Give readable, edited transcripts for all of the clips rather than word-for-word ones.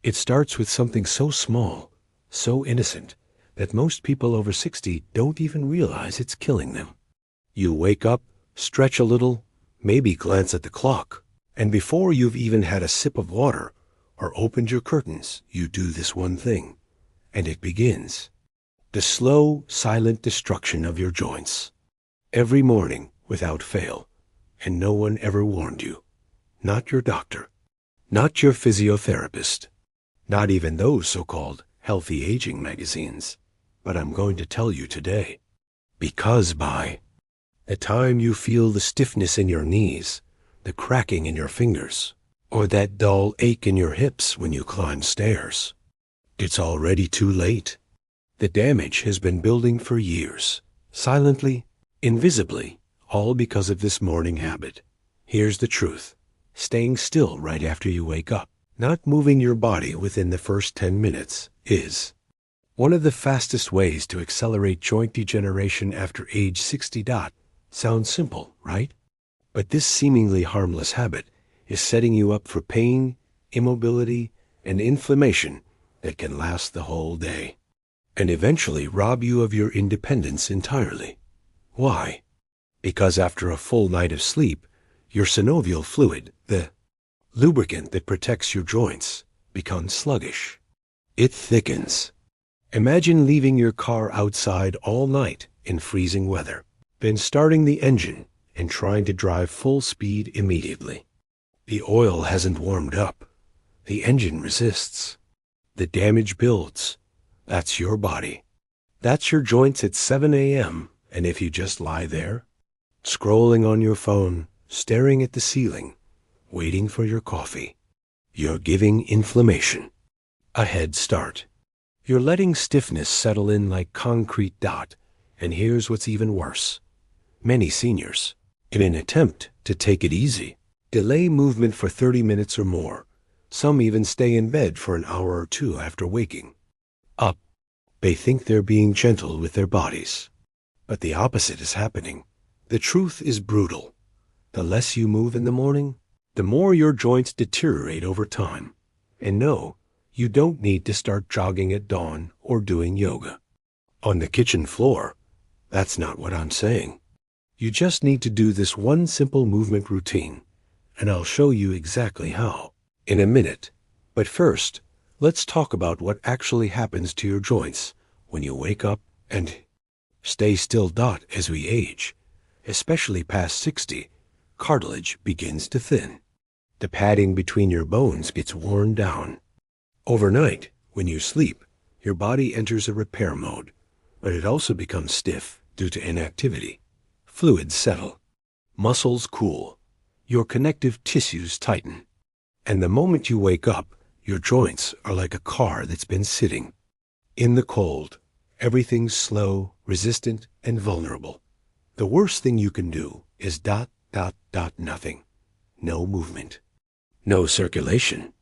It starts with something so small, so innocent, that most people over 60 don't even realize it's killing them. You wake up, stretch a little, maybe glance at the clock, and before you've even had a sip of water or opened your curtains, you do this one thing, and it begins. The slow, silent destruction of your joints. Every morning, without fail, and no one ever warned you. Not your doctor, not your physiotherapist, not even those so-called healthy aging magazines. But I'm going to tell you today, because by the time you feel the stiffness in your knees, the cracking in your fingers, or that dull ache in your hips when you climb stairs, it's already too late. The damage has been building for years, silently, invisibly, all because of this morning habit. Here's the truth. Staying still right after you wake up, not moving your body within the first 10 minutes, is one of the fastest ways to accelerate joint degeneration after age 60. Sounds simple, right? But this seemingly harmless habit is setting you up for pain, immobility, and inflammation that can last the whole day, and eventually rob you of your independence entirely. Why? Because after a full night of sleep, your synovial fluid, the lubricant that protects your joints, becomes sluggish. It thickens. Imagine leaving your car outside all night in freezing weather, then starting the engine and trying to drive full speed immediately. The oil hasn't warmed up. The engine resists. The damage builds. That's your body. That's your joints at 7 a.m. And if you just lie there, scrolling on your phone, staring at the ceiling, waiting for your coffee, you're giving inflammation a head start. You're letting stiffness settle in like concrete. And here's what's even worse. Many seniors, in an attempt to take it easy, delay movement for 30 minutes or more. Some even stay in bed for an hour or two after waking up. They think they're being gentle with their bodies. But the opposite is happening. The truth is brutal. The less you move in the morning, the more your joints deteriorate over time. And no, you don't need to start jogging at dawn or doing yoga on the kitchen floor. That's not what I'm saying. You just need to do this one simple movement routine, and I'll show you exactly how in a minute. But first, let's talk about what actually happens to your joints when you wake up and stay still. As we age, especially past 60, cartilage begins to thin. The padding between your bones gets worn down. Overnight, when you sleep, your body enters a repair mode, but it also becomes stiff due to inactivity. Fluids settle, muscles cool, your connective tissues tighten. And the moment you wake up, your joints are like a car that's been sitting in the cold. Everything's slow, resistant, and vulnerable. The worst thing you can do is nothing. No movement. No circulation.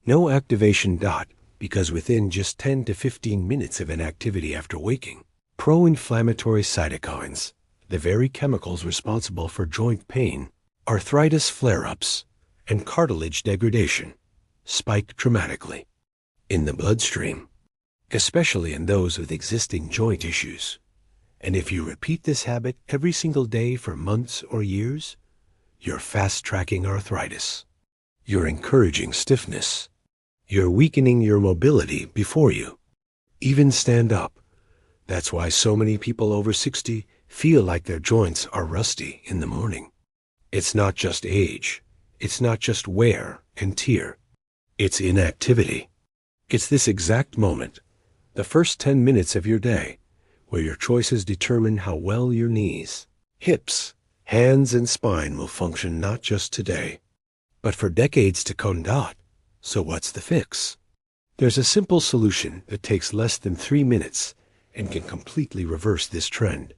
No activation. Because within just 10 to 15 minutes of inactivity after waking, pro-inflammatory cytokines, the very chemicals responsible for joint pain, arthritis flare-ups, and cartilage degradation, spike dramatically in the bloodstream, especially in those with existing joint issues. And if you repeat this habit every single day for months or years, you're fast-tracking arthritis. You're encouraging stiffness. You're weakening your mobility before you even stand up. That's why so many people over 60 feel like their joints are rusty in the morning. It's not just age. It's not just wear and tear. It's inactivity. It's this exact moment, the first 10 minutes of your day, where your choices determine how well your knees, hips, hands, and spine will function not just today, but for decades to come. So what's the fix? There's a simple solution that takes less than 3 minutes and can completely reverse this trend.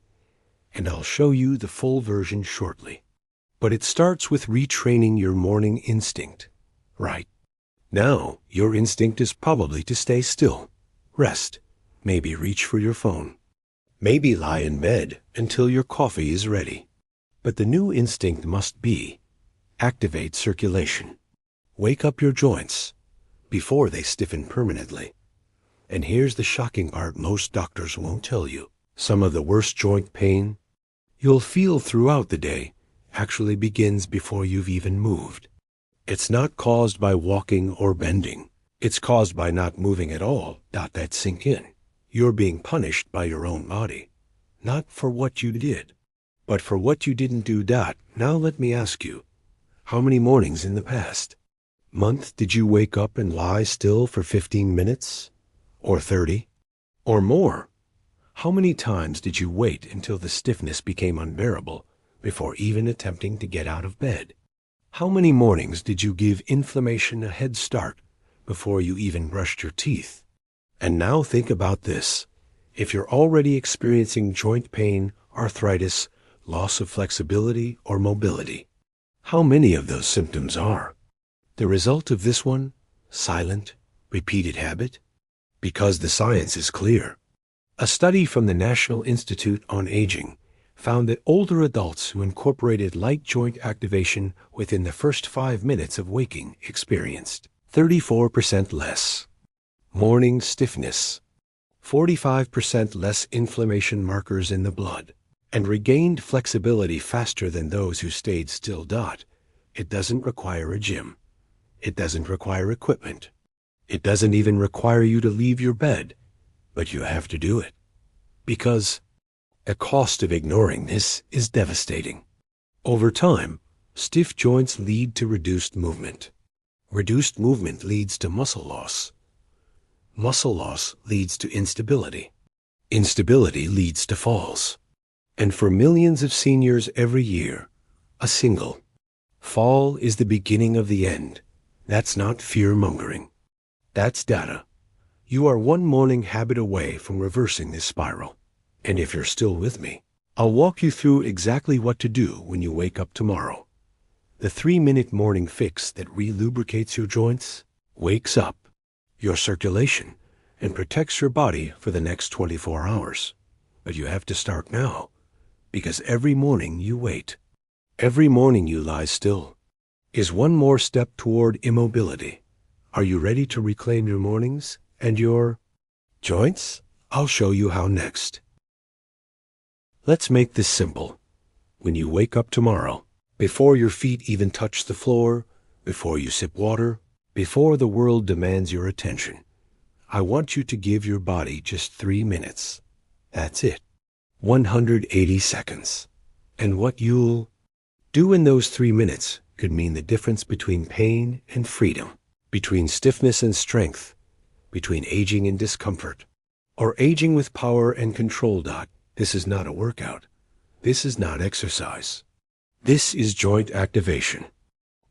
And I'll show you the full version shortly. But it starts with retraining your morning instinct. Right now, your instinct is probably to stay still, rest, maybe reach for your phone, maybe lie in bed until your coffee is ready. But the new instinct must be activate circulation. Wake up your joints. before they stiffen permanently. And here's the shocking part most doctors won't tell you. Some of the worst joint pain you'll feel throughout the day actually begins before you've even moved. It's not caused by walking or bending. It's caused by not moving at all. That sink in. You're being punished by your own body. Not for what you did, but for what you didn't do. Now let me ask you, how many mornings in the past month did you wake up and lie still for 15 minutes? Or 30? Or more? How many times did you wait until the stiffness became unbearable before even attempting to get out of bed? How many mornings did you give inflammation a head start before you even brushed your teeth? And now think about this. If you're already experiencing joint pain, arthritis, loss of flexibility, or mobility, how many of those symptoms are the result of this one silent, repeated habit? Because the science is clear. A study from the National Institute on Aging found that older adults who incorporated light joint activation within the first 5 minutes of waking experienced 34% less morning stiffness, 45% less inflammation markers in the blood, and regained flexibility faster than those who stayed still. It doesn't require a gym. It doesn't require equipment. It doesn't even require you to leave your bed, but you have to do it. Because the cost of ignoring this is devastating. Over time, stiff joints lead to reduced movement. Reduced movement leads to muscle loss. Muscle loss leads to instability. Instability leads to falls. And for millions of seniors every year, a single fall is the beginning of the end. That's not fear-mongering. That's data. You are one morning habit away from reversing this spiral. And if you're still with me, I'll walk you through exactly what to do when you wake up tomorrow. The 3-minute morning fix that re-lubricates your joints, wakes up your circulation, and protects your body for the next 24 hours. But you have to start now, because every morning you wait, every morning you lie still, is one more step toward immobility. Are you ready to reclaim your mornings and your joints? I'll show you how next. Let's make this simple. When you wake up tomorrow, before your feet even touch the floor, before you sip water, before the world demands your attention, I want you to give your body just 3 minutes. That's it. 180 seconds. And what you'll do in those 3 minutes could mean the difference between pain and freedom, between stiffness and strength, between aging and discomfort, or aging with power and control. This is not a workout. This is not exercise. This is joint activation.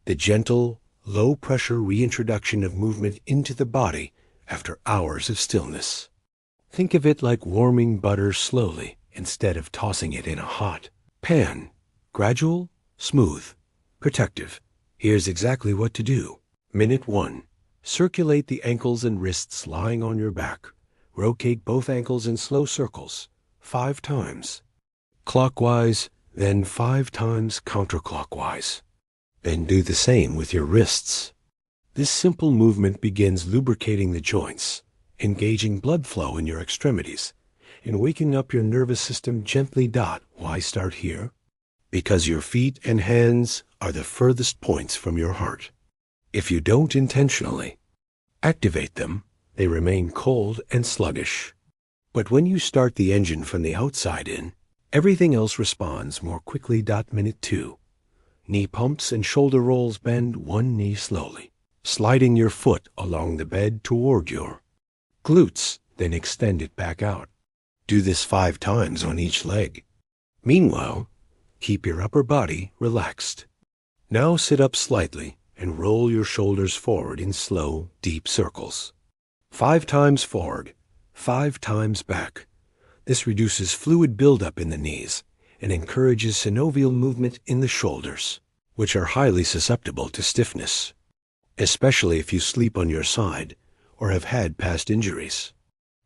The gentle, low-pressure reintroduction of movement into the body after hours of stillness. Think of it like warming butter slowly instead of tossing it in a hot pan. Gradual, smooth, protective. Here's exactly what to do. Minute 1. Circulate the ankles and wrists lying on your back. Rotate both ankles in slow circles, 5 times. Clockwise, then 5 times counterclockwise. Then do the same with your wrists. This simple movement begins lubricating the joints, engaging blood flow in your extremities, and waking up your nervous system gently. Why start here? Because your feet and hands are the furthest points from your heart. If you don't intentionally activate them, they remain cold and sluggish. But when you start the engine from the outside in, everything else responds more quickly. Minute 2. Knee pumps and shoulder rolls. Bend one knee slowly, sliding your foot along the bed toward your glutes, then extend it back out. Do this 5 times on each leg. Meanwhile, keep your upper body relaxed. Now sit up slightly and roll your shoulders forward in slow, deep circles. 5 times forward, 5 times back. This reduces fluid buildup in the knees and encourages synovial movement in the shoulders, which are highly susceptible to stiffness, especially if you sleep on your side or have had past injuries.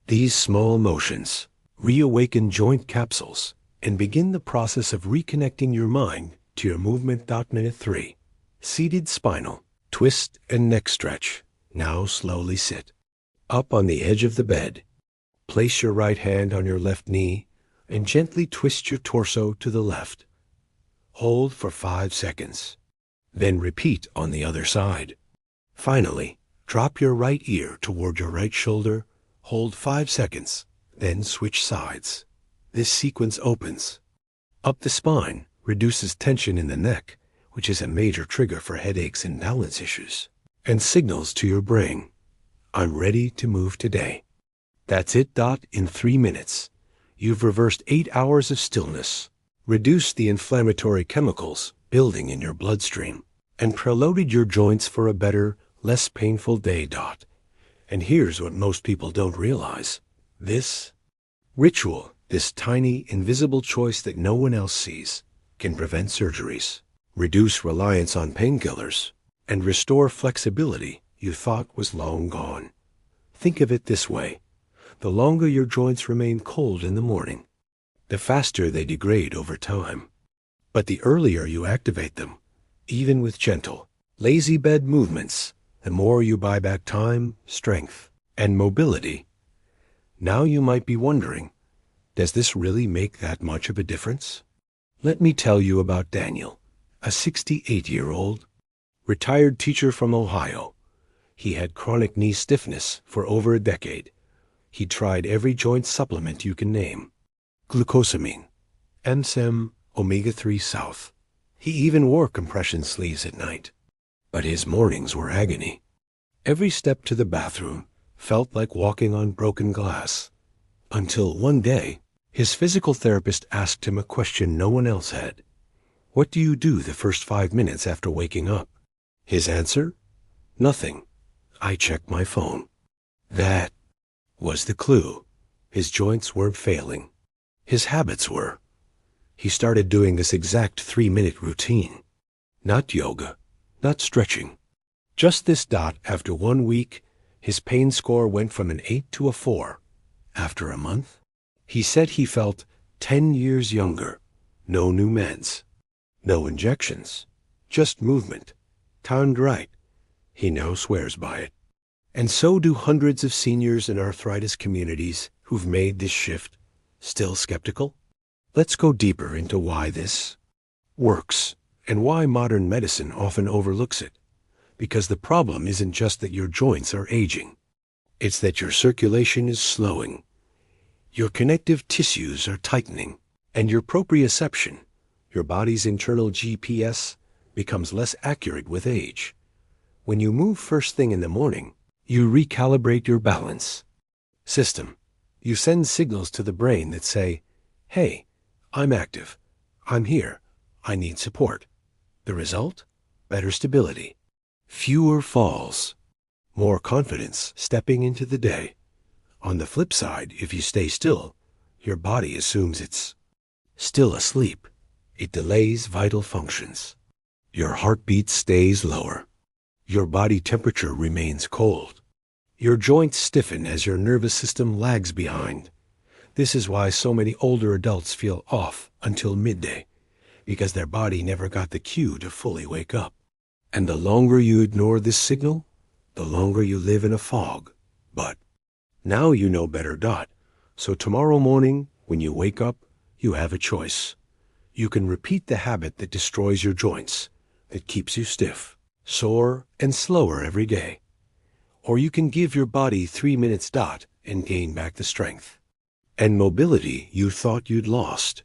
These small motions reawaken joint capsules and begin the process of reconnecting your mind to your movement. Minute 3. Seated spinal, twist and neck stretch. Now slowly sit. Up on the edge of the bed. Place your right hand on your left knee and gently twist your torso to the left. Hold for 5 seconds. Then repeat on the other side. Finally, drop your right ear toward your right shoulder. Hold 5 seconds. Then switch sides. This sequence opens up the spine, reduces tension in the neck, which is a major trigger for headaches and balance issues, and signals to your brain, I'm ready to move today. That's it. In 3 minutes, you've reversed 8 hours of stillness, reduced the inflammatory chemicals building in your bloodstream, and preloaded your joints for a better, less painful day. And here's what most people don't realize. This ritual, this tiny, invisible choice that no one else sees, can prevent surgeries, reduce reliance on painkillers, and restore flexibility you thought was long gone. Think of it this way. The longer your joints remain cold in the morning, the faster they degrade over time. But the earlier you activate them, even with gentle, lazy bed movements, the more you buy back time, strength, and mobility. Now you might be wondering, does this really make that much of a difference? Let me tell you about Daniel, a 68-year-old retired teacher from Ohio. He had chronic knee stiffness for over a decade. He tried every joint supplement you can name. Glucosamine, MSM, Omega-3 South. He even wore compression sleeves at night. But his mornings were agony. Every step to the bathroom felt like walking on broken glass. Until one day, his physical therapist asked him a question no one else had. What do you do the first 5 minutes after waking up? His answer? Nothing. I check my phone. That was the clue. His joints weren't failing. His habits were. He started doing this exact 3-minute routine. Not yoga, not stretching. Just this. After 1 week, his pain score went from an 8 to a 4. After a month, he said he felt 10 years younger. No new meds, no injections, just movement, timed right. He now swears by it. And so do hundreds of seniors in arthritis communities who've made this shift. Still skeptical? Let's go deeper into why this works and why modern medicine often overlooks it. Because the problem isn't just that your joints are aging. It's that your circulation is slowing. Your connective tissues are tightening, and your proprioception, your body's internal GPS, becomes less accurate with age. When you move first thing in the morning, you recalibrate your balance system. You send signals to the brain that say, hey, I'm active, I'm here, I need support. The result? Better stability, fewer falls, more confidence stepping into the day. On the flip side, if you stay still, your body assumes it's still asleep. It delays vital functions. Your heartbeat stays lower. Your body temperature remains cold. Your joints stiffen as your nervous system lags behind. This is why so many older adults feel off until midday, because their body never got the cue to fully wake up. And the longer you ignore this signal, the longer you live in a fog. But now you know better. So tomorrow morning, when you wake up, you have a choice. You can repeat the habit that destroys your joints, that keeps you stiff, sore, and slower every day. Or you can give your body 3 minutes and gain back the strength and mobility you thought you'd lost.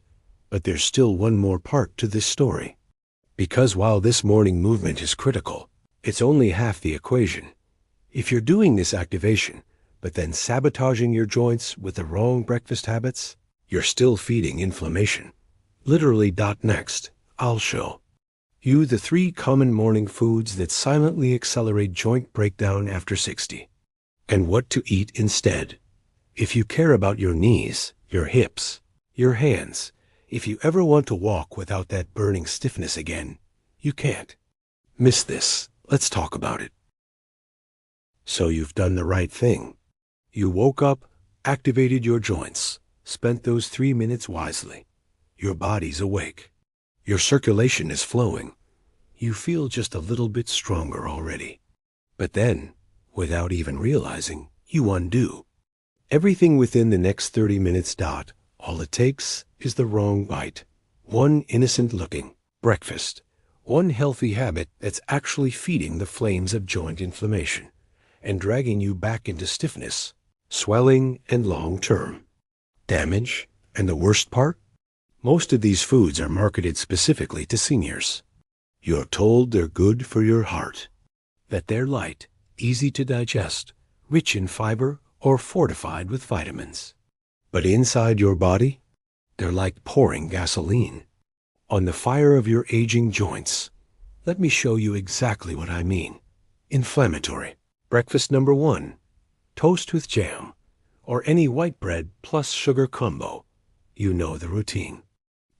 But there's still one more part to this story. Because while this morning movement is critical, it's only half the equation. If you're doing this activation, but then sabotaging your joints with the wrong breakfast habits, you're still feeding inflammation. Literally. Next, I'll show you the 3 common morning foods that silently accelerate joint breakdown after 60, and what to eat instead. If you care about your knees, your hips, your hands, if you ever want to walk without that burning stiffness again, you can't miss this. Let's talk about it. So you've done the right thing. You woke up, activated your joints, spent those 3 minutes wisely. Your body's awake. Your circulation is flowing. You feel just a little bit stronger already. But then, Without even realizing, you undo. Everything within the next 30 minutes. All it takes is the wrong bite. One innocent-looking breakfast. One healthy habit that's actually feeding the flames of joint inflammation and dragging you back into stiffness, swelling, and long-term damage. And the worst part? Most of these foods are marketed specifically to seniors. You're told they're good for your heart, that they're light, easy to digest, rich in fiber, or fortified with vitamins. But inside your body, they're like pouring gasoline on the fire of your aging joints. Let me show you exactly what I mean. Inflammatory. Breakfast number 1, toast with jam, or any white bread plus sugar combo. You know the routine.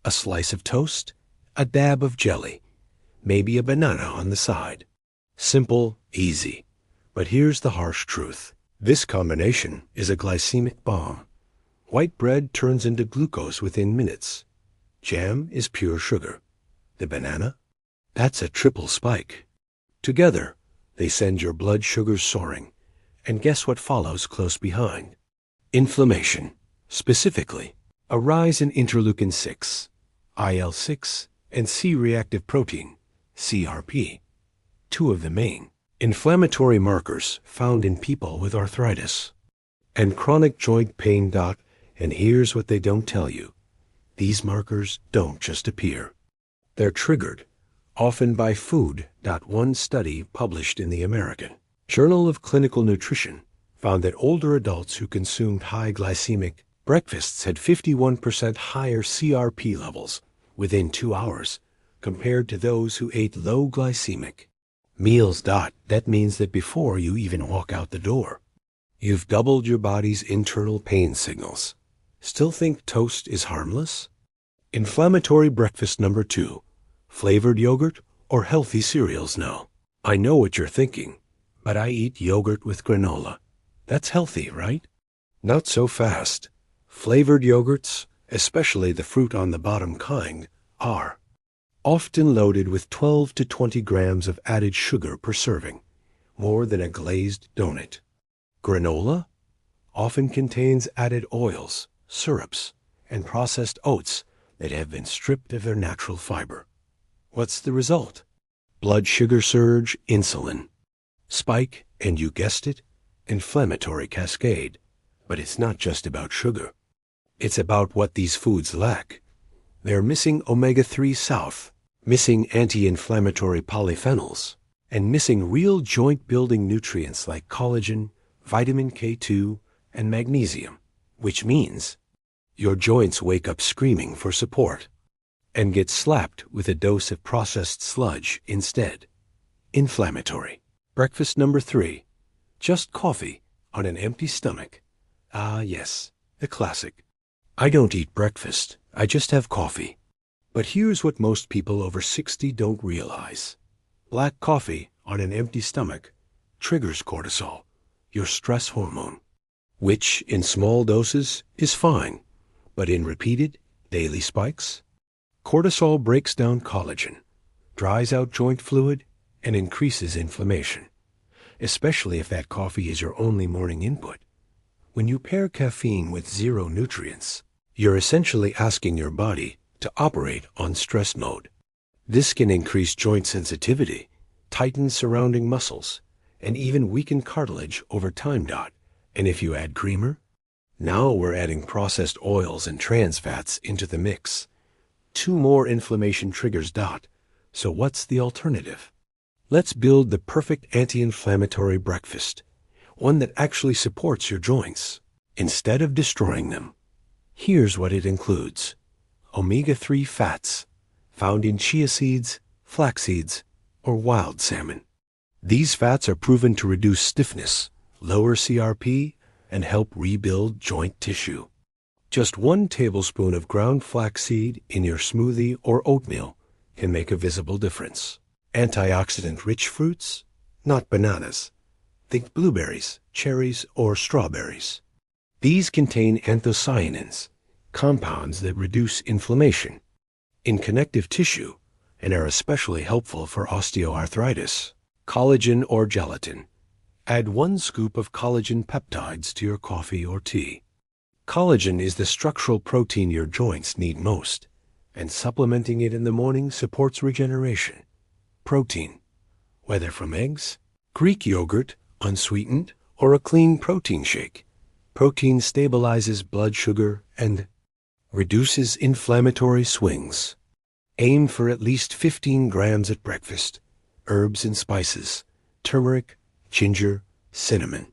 A slice of toast, a dab of jelly, maybe a banana on the side. Simple, easy. But here's the harsh truth. This combination is a glycemic bomb. White bread turns into glucose within minutes. Jam is pure sugar. The banana? That's a triple spike. Together, they send your blood sugars soaring. And guess what follows close behind? Inflammation. Specifically, a rise in interleukin-6, IL-6, and C-reactive protein, CRP, two of the main inflammatory markers found in people with arthritis and chronic joint pain. And here's what they don't tell you. These markers don't just appear. They're triggered, often by food. One study published in the American Journal of Clinical Nutrition found that older adults who consumed high glycemic breakfasts had 51% higher CRP levels within 2 hours compared to those who ate low glycemic meals. That means that before you even walk out the door, you've doubled your body's internal pain signals. Still think toast is harmless? Inflammatory breakfast number 2, flavored yogurt or healthy cereals now. I know what you're thinking, but I eat yogurt with granola. That's healthy, right? Not so fast. Flavored yogurts, especially the fruit on the bottom kind, are often loaded with 12 to 20 grams of added sugar per serving, more than a glazed donut. Granola often contains added oils, syrups, and processed oats that have been stripped of their natural fiber. What's the result? Blood sugar surge, insulin spike, and you guessed it, inflammatory cascade. But it's not just about sugar. It's about what these foods lack. They're missing omega-3 south, missing anti-inflammatory polyphenols, and missing real joint-building nutrients like collagen, vitamin K2, and magnesium, which means your joints wake up screaming for support and get slapped with a dose of processed sludge instead. Inflammatory. Breakfast number 3, just coffee on an empty stomach. Ah, yes, the classic. I don't eat breakfast, I just have coffee. But here's what most people over 60 don't realize. Black coffee on an empty stomach triggers cortisol, your stress hormone, which in small doses is fine, but in repeated daily spikes, cortisol breaks down collagen, dries out joint fluid, and increases inflammation, especially if that coffee is your only morning input. When you pair caffeine with zero nutrients, you're essentially asking your body to operate on stress mode. This can increase joint sensitivity, tighten surrounding muscles, and even weaken cartilage over time. And if you add creamer, now we're adding processed oils and trans fats into the mix. 2 more inflammation triggers. So what's the alternative? Let's build the perfect anti-inflammatory breakfast, one that actually supports your joints instead of destroying them. Here's what it includes. Omega-3 fats, found in chia seeds, flax seeds, or wild salmon. These fats are proven to reduce stiffness, lower CRP, and help rebuild joint tissue. Just 1 tablespoon of ground flaxseed in your smoothie or oatmeal can make a visible difference. Antioxidant-rich fruits, not bananas. Think blueberries, cherries, or strawberries. These contain anthocyanins, compounds that reduce inflammation in connective tissue and are especially helpful for osteoarthritis. Collagen or gelatin, Add 1 scoop of collagen peptides to your coffee or tea. Collagen is the structural protein your joints need most, and supplementing it in the morning supports regeneration. Protein, whether from eggs, Greek yogurt, unsweetened, or a clean protein shake. Protein stabilizes blood sugar and reduces inflammatory swings. Aim for at least 15 grams at breakfast. Herbs and spices, turmeric, ginger, cinnamon.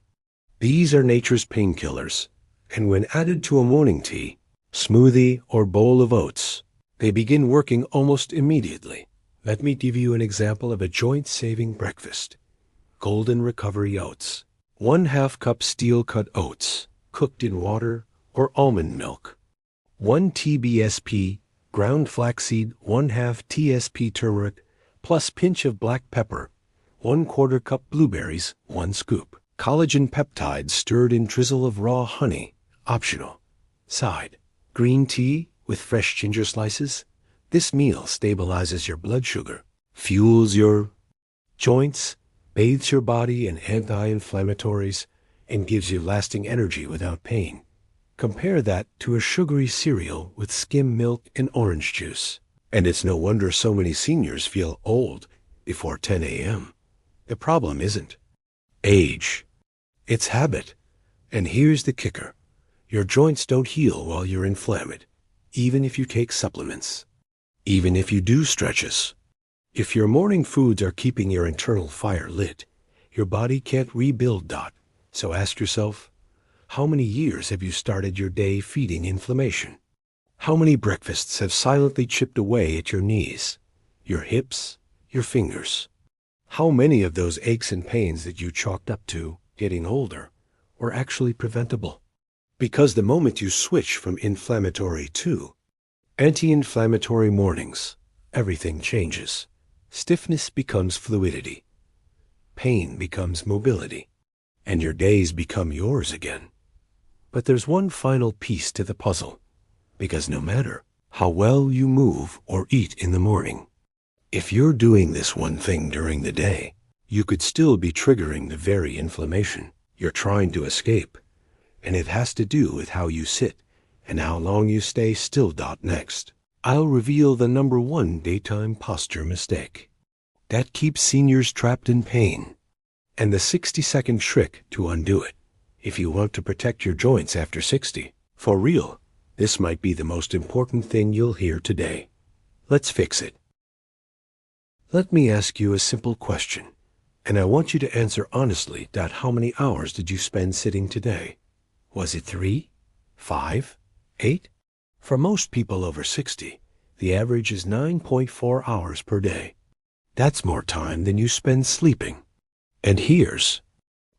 These are nature's painkillers, and when added to a morning tea, smoothie, or bowl of oats, they begin working almost immediately. Let me give you an example of a joint-saving breakfast. Golden Recovery Oats. 1/2 cup steel-cut oats, cooked in water or almond milk. 1 TBSP ground flaxseed, 1/2 TSP turmeric, plus pinch of black pepper. 1/4 cup blueberries, 1 scoop. Collagen peptides stirred in drizzle of raw honey, optional. Side. Green tea with fresh ginger slices. This meal stabilizes your blood sugar, fuels your joints, bathes your body in anti-inflammatories, and gives you lasting energy without pain. Compare that to a sugary cereal with skim milk and orange juice. And it's no wonder so many seniors feel old before 10 a.m. The problem isn't age, it's habit. And here's the kicker. Your joints don't heal while you're inflamed, even if you take supplements, even if you do stretches. If your morning foods are keeping your internal fire lit, your body can't rebuild. So ask yourself, how many years have you started your day feeding inflammation? How many breakfasts have silently chipped away at your knees, your hips, your fingers? How many of those aches and pains that you chalked up to getting older were actually preventable? Because the moment you switch from inflammatory to anti-inflammatory mornings, everything changes. Stiffness becomes fluidity. Pain becomes mobility. And your days become yours again. But there's one final piece to the puzzle, because no matter how well you move or eat in the morning, if you're doing this one thing during the day, you could still be triggering the very inflammation you're trying to escape. And it has to do with how you sit and how long you stay still. Next, I'll reveal the #1 daytime posture mistake that keeps seniors trapped in pain, and the 60-second trick to undo it if you want to protect your joints after 60. For real, this might be the most important thing you'll hear today. Let's fix it. Let me ask you a simple question, and I want you to answer honestly. How many hours did you spend sitting today? Was it 3, 5, 8? For most people over 60, the average is 9.4 hours per day. That's more time than you spend sleeping. And here's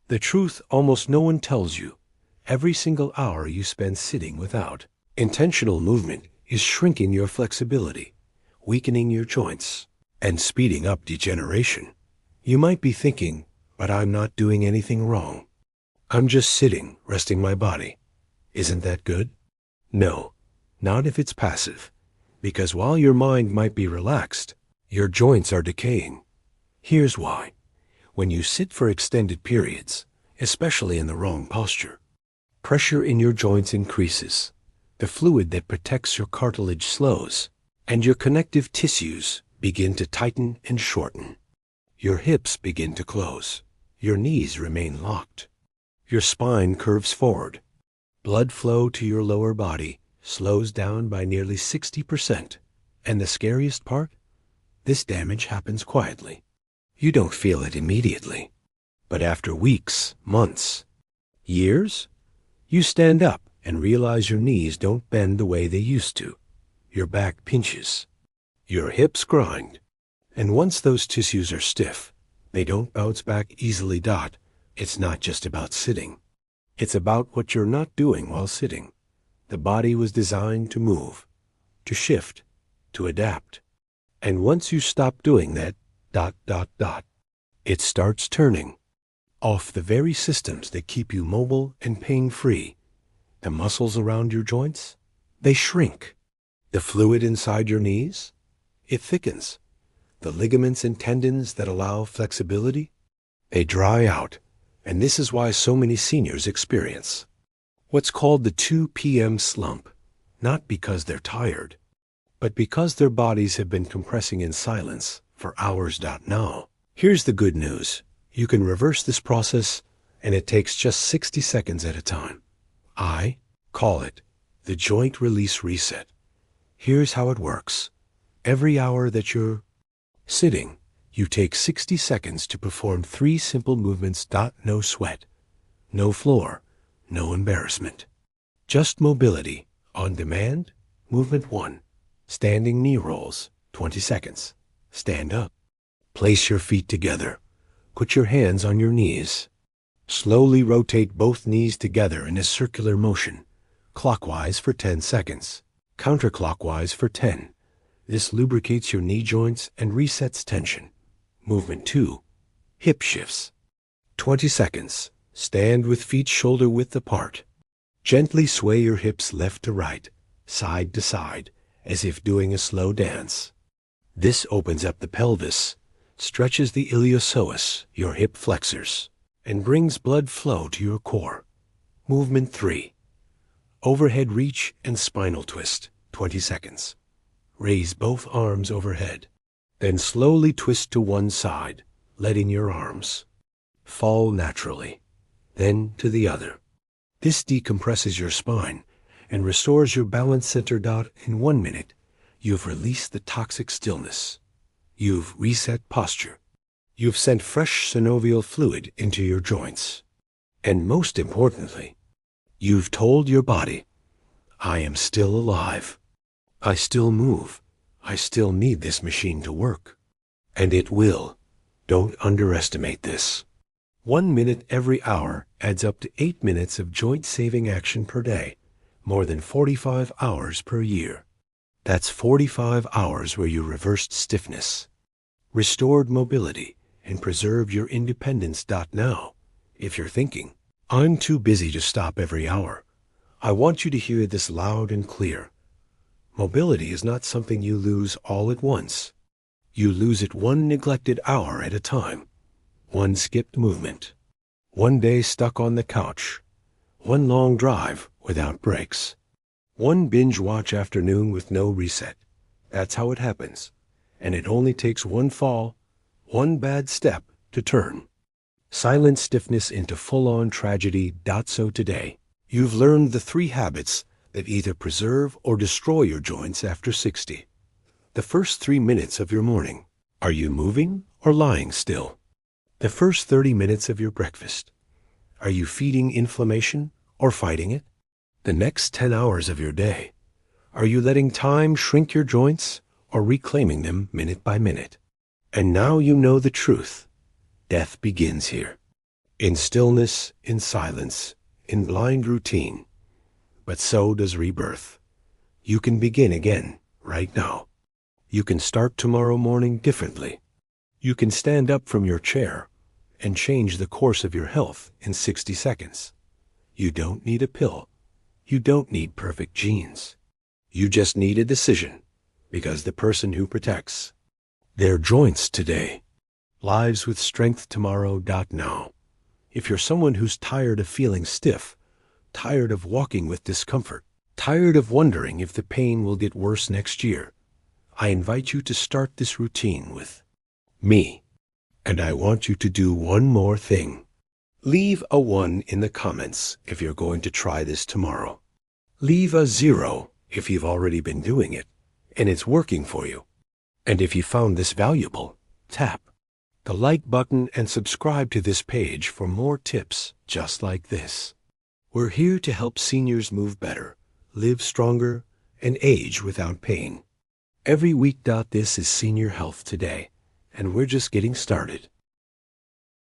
the truth almost no one tells you. Every single hour you spend sitting without intentional movement is shrinking your flexibility, weakening your joints, and speeding up degeneration. You might be thinking, but I'm not doing anything wrong. I'm just sitting, resting my body. Isn't that good? No, not if it's passive. Because while your mind might be relaxed, your joints are decaying. Here's why. When you sit for extended periods, especially in the wrong posture, pressure in your joints increases. The fluid that protects your cartilage slows, and your connective tissues begin to tighten and shorten. Your hips begin to close. Your knees remain locked. Your spine curves forward. Blood flow to your lower body slows down by nearly 60%. And the scariest part? This damage happens quietly. You don't feel it immediately. But after weeks, months, years, you stand up and realize your knees don't bend the way they used to. Your back pinches. Your hips grind. And once those tissues are stiff, they don't bounce back easily. It's not just about sitting. It's about what you're not doing while sitting. The body was designed to move, to shift, to adapt. And once you stop doing that, it starts turning off the very systems that keep you mobile and pain-free. The muscles around your joints, they shrink. The fluid inside your knees, it thickens. The ligaments and tendons that allow flexibility, they dry out. And this is why so many seniors experience what's called the 2 p.m. slump, not because they're tired, but because their bodies have been compressing in silence for hours. Now, here's the good news. You can reverse this process, and it takes just 60 seconds at a time. I call it the joint release reset. Here's how it works. Every hour that you're sitting, you take 60 seconds to perform 3 simple movements. No sweat, no floor, no embarrassment. Just mobility, on demand. Movement 1. Standing knee rolls, 20 seconds. Stand up. Place your feet together. Put your hands on your knees. Slowly rotate both knees together in a circular motion, clockwise for 10 seconds, counterclockwise for 10. This lubricates your knee joints and resets tension. Movement 2. Hip shifts. 20 seconds. Stand with feet shoulder width apart. Gently sway your hips left to right, side to side, as if doing a slow dance. This opens up the pelvis, stretches the iliopsoas, your hip flexors, and brings blood flow to your core. Movement 3. Overhead reach and spinal twist, 20 seconds. Raise both arms overhead. Then slowly twist to one side, letting your arms fall naturally. Then to the other. This decompresses your spine and restores your balance center. In 1 minute, you've released the toxic stillness. You've reset posture. You've sent fresh synovial fluid into your joints. And most importantly, you've told your body, I am still alive. I still move. I still need this machine to work. And it will. Don't underestimate this. 1 minute every hour adds up to 8 minutes of joint-saving action per day, more than 45 hours per year. That's 45 hours where you reversed stiffness, restored mobility, and preserved your independence. Now, if you're thinking, I'm too busy to stop every hour, I want you to hear this loud and clear. Mobility is not something you lose all at once. You lose it 1 neglected hour at a time, 1 skipped movement, 1 day stuck on the couch, 1 long drive without breaks, 1 binge watch afternoon with no reset. That's how it happens. And it only takes 1 fall, 1 bad step to turn silent stiffness into full-on tragedy. So today, you've learned the 3 habits that either preserve or destroy your joints after 60. The first 3 minutes of your morning. Are you moving or lying still? The first 30 minutes of your breakfast. Are you feeding inflammation or fighting it? The next 10 hours of your day. Are you letting time shrink your joints or reclaiming them minute by minute? And now you know the truth. Death begins here. In stillness, in silence, in blind routine. But so does rebirth. You can begin again, right now. You can start tomorrow morning differently. You can stand up from your chair and change the course of your health in 60 seconds. You don't need a pill. You don't need perfect genes. You just need a decision, because the person who protects their joints today lives with strength tomorrow. Now, if you're someone who's tired of feeling stiff, tired of walking with discomfort, tired of wondering if the pain will get worse next year, I invite you to start this routine with me. And I want you to do one more thing. Leave a 1 in the comments if you're going to try this tomorrow. Leave a 0 if you've already been doing it and it's working for you. And if you found this valuable, tap the like button and subscribe to this page for more tips just like this. We're here to help seniors move better, live stronger, and age without pain. Every week. This is Senior Health Today, and we're just getting started.